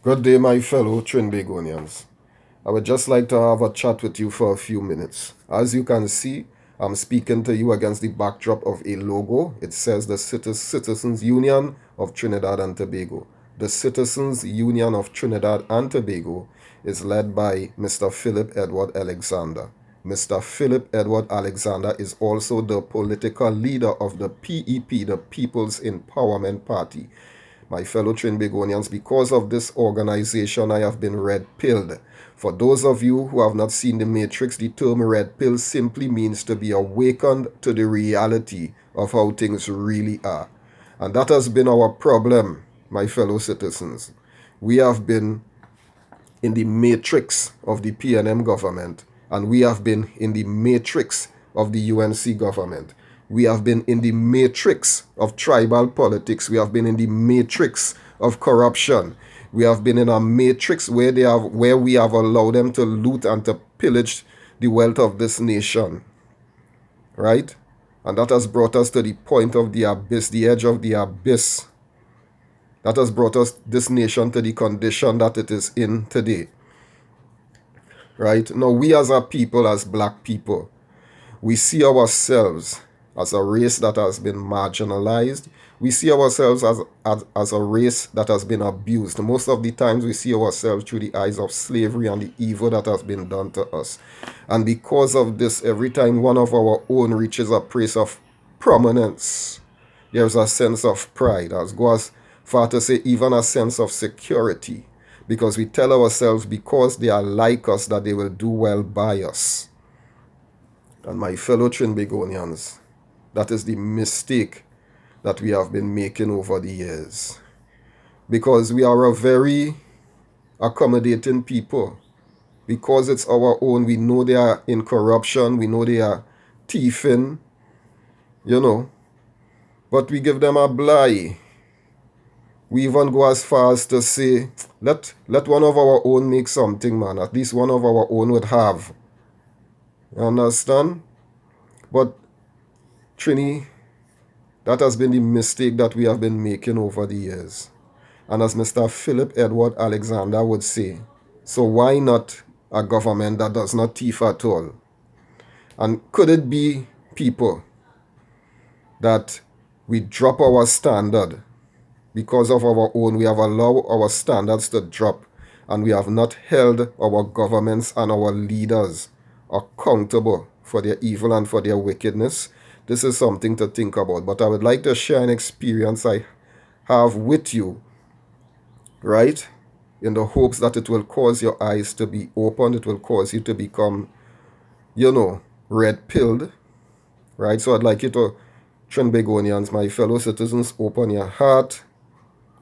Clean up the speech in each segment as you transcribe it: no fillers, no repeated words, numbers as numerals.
Good day, my fellow Trinbagonians. I would just like to have a chat with you for a few minutes. As you can see, I'm speaking to you against the backdrop of a logo. It says the Citizens Union of Trinidad and Tobago. The Citizens Union of Trinidad and Tobago is led by Mr. Philip Edward Alexander. Mr. Philip Edward Alexander is also the political leader of the PEP, the People's Empowerment Party. My fellow Trinbagonians, because of this organization, I have been red-pilled. For those of you who have not seen The Matrix, the term red pill simply means to be awakened to the reality of how things really are. And that has been our problem, my fellow citizens. We have been in the matrix of the PNM government, and we have been in the matrix of the UNC government. We have been in the matrix of tribal politics. We have been in the matrix of corruption. We have been in a matrix where we have allowed them to loot and to pillage the wealth of this nation. Right? And that has brought us to the point of the abyss, the edge of the abyss. That has brought us, this nation, to the condition that it is in today. Right? Now, we as a people, as black people, we see ourselves as a race that has been marginalized. We see ourselves as a race that has been abused. Most of the times we see ourselves through the eyes of slavery and the evil that has been done to us. And because of this, every time one of our own reaches a place of prominence, there's a sense of pride, as goes far to say even a sense of security, because we tell ourselves because they are like us that they will do well by us. And my fellow Trinbagonians, that is the mistake that we have been making over the years. Because we are a very accommodating people. Because it's our own, we know they are in corruption, we know they are thieving, but we give them a bly. We even go as far as to say, let one of our own make something, man. At least one of our own would have. You understand? But Trini, that has been the mistake that we have been making over the years. And as Mr. Philip Edward Alexander would say, so why not a government that does not thief at all? And could it be, people, that we drop our standard because of our own? We have allowed our standards to drop, and we have not held our governments and our leaders accountable for their evil and for their wickedness. This is something to think about. But I would like to share an experience I have with you, right? In the hopes that it will cause your eyes to be opened. It will cause you to become, red-pilled, right? So I'd like you to, Trinbagonians, my fellow citizens, open your heart,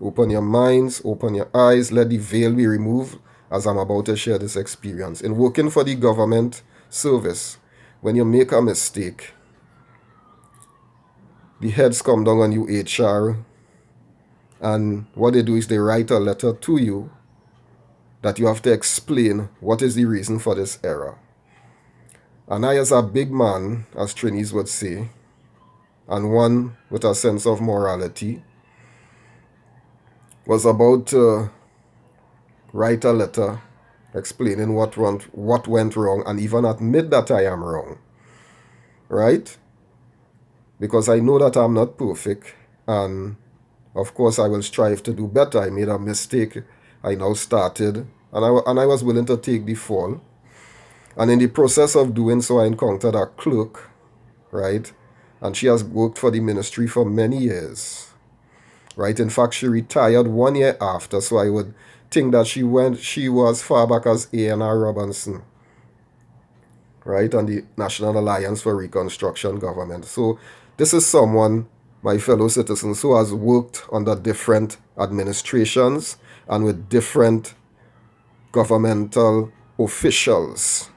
open your minds, open your eyes. Let the veil be removed as I'm about to share this experience. In working for the government service, when you make a mistake, the heads come down on you, HR, and what they do is they write a letter to you that you have to explain what is the reason for this error. And I, as a big man, as Trinis would say, and one with a sense of morality, was about to write a letter explaining what went wrong, and even admit that I am wrong, right? Because I know that I'm not perfect, and of course I will strive to do better. I made a mistake. I now started, and I was willing to take the fall. And in the process of doing so, I encountered a clerk, right? And she has worked for the ministry for many years, right? In fact, she retired 1 year after, so I would think that she was far back as A&R Robinson, right? And the National Alliance for Reconstruction government. So this is someone, my fellow citizens, who has worked under different administrations and with different governmental officials,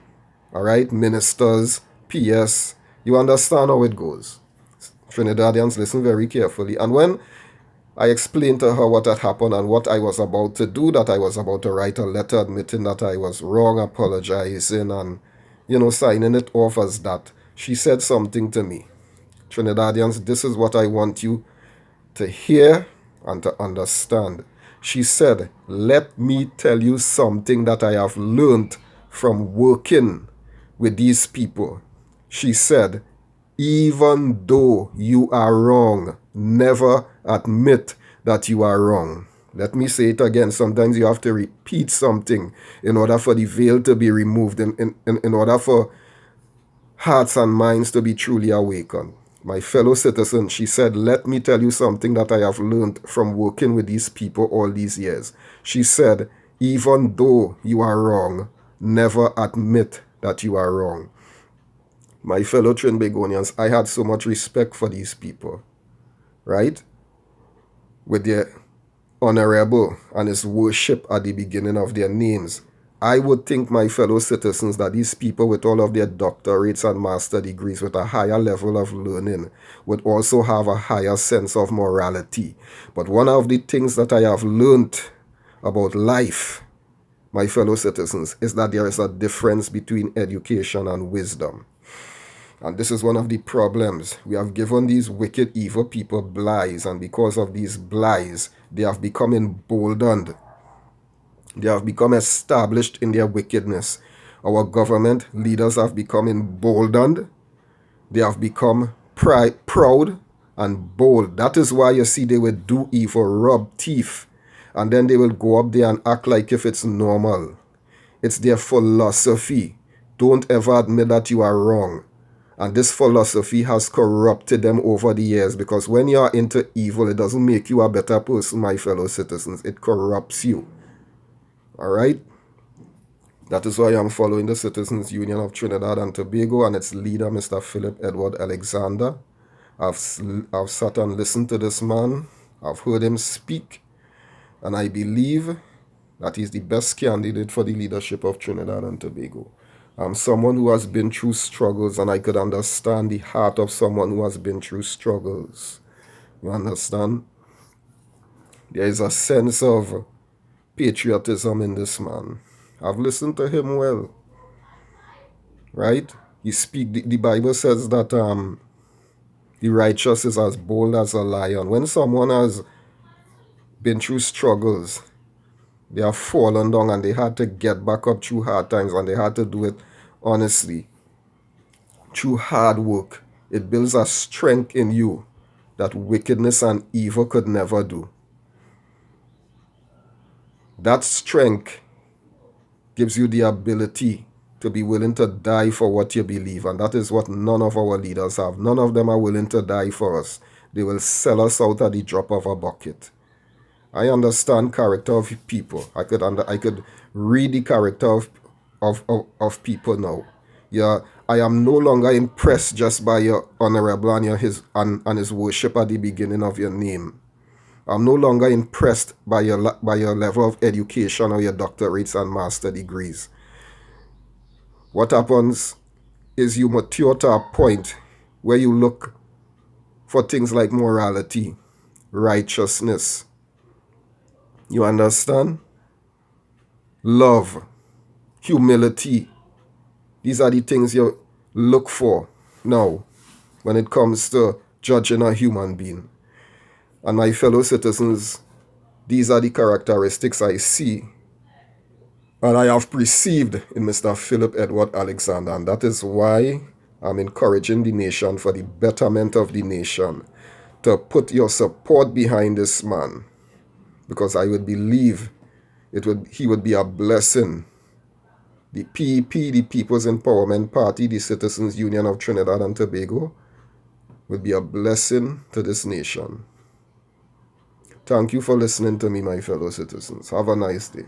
all right? Ministers, PS. You understand how it goes. Trinidadians, listen very carefully. And when I explained to her what had happened and what I was about to do, that I was about to write a letter admitting that I was wrong, apologizing, and, signing it off as that, she said something to me. Trinidadians, this is what I want you to hear and to understand. She said, let me tell you something that I have learned from working with these people. She said, even though you are wrong, never admit that you are wrong. Let me say it again. Sometimes you have to repeat something in order for the veil to be removed, in order for hearts and minds to be truly awakened. My fellow citizens, she said, let me tell you something that I have learned from working with these people all these years. She said, even though you are wrong, never admit that you are wrong. My fellow Trinbagonians, I had so much respect for these people, right? With their honorable and his worship at the beginning of their names. I would think, my fellow citizens, that these people with all of their doctorates and master degrees with a higher level of learning would also have a higher sense of morality. But one of the things that I have learned about life, my fellow citizens, is that there is a difference between education and wisdom. And this is one of the problems. We have given these wicked, evil people blighs, and because of these blighs, they have become emboldened. They have become established in their wickedness. Our government leaders have become emboldened. They have become proud and bold. That is why you see they will do evil, rob, thief, and then they will go up there and act like if it's normal. It's their philosophy. Don't ever admit that you are wrong. And this philosophy has corrupted them over the years, because when you are into evil, it doesn't make you a better person, my fellow citizens. It corrupts you. All right? That is why I'm following the Citizens Union of Trinidad and Tobago and its leader, Mr. Philip Edward Alexander. I've sat and listened to this man. I've heard him speak. And I believe that he's the best candidate for the leadership of Trinidad and Tobago. I'm someone who has been through struggles, and I could understand the heart of someone who has been through struggles. You understand? There is a sense of patriotism in this man. I've listened to him well. Right? The Bible says that the righteous is as bold as a lion. When someone has been through struggles, they have fallen down and they had to get back up through hard times, and they had to do it honestly, through hard work. It builds a strength in you that wickedness and evil could never do. That strength gives you the ability to be willing to die for what you believe, and that is what none of our leaders have. None of them are willing to die for us. They will sell us out at the drop of a bucket. I understand character of people. I could read the character of people now. Yeah, I am no longer impressed just by your honorable and his worship at the beginning of your name. I'm no longer impressed by your level of education or your doctorates and master degrees. What happens is you mature to a point where you look for things like morality, righteousness. You understand? Love, humility. These are the things you look for now when it comes to judging a human being. And my fellow citizens, these are the characteristics I see and I have perceived in Mr. Philip Edward Alexander. And that is why I'm encouraging the nation, for the betterment of the nation, to put your support behind this man. Because I would believe he would be a blessing. The PEP, the People's Empowerment Party, the Citizens Union of Trinidad and Tobago, would be a blessing to this nation. Thank you for listening to me, my fellow citizens. Have a nice day.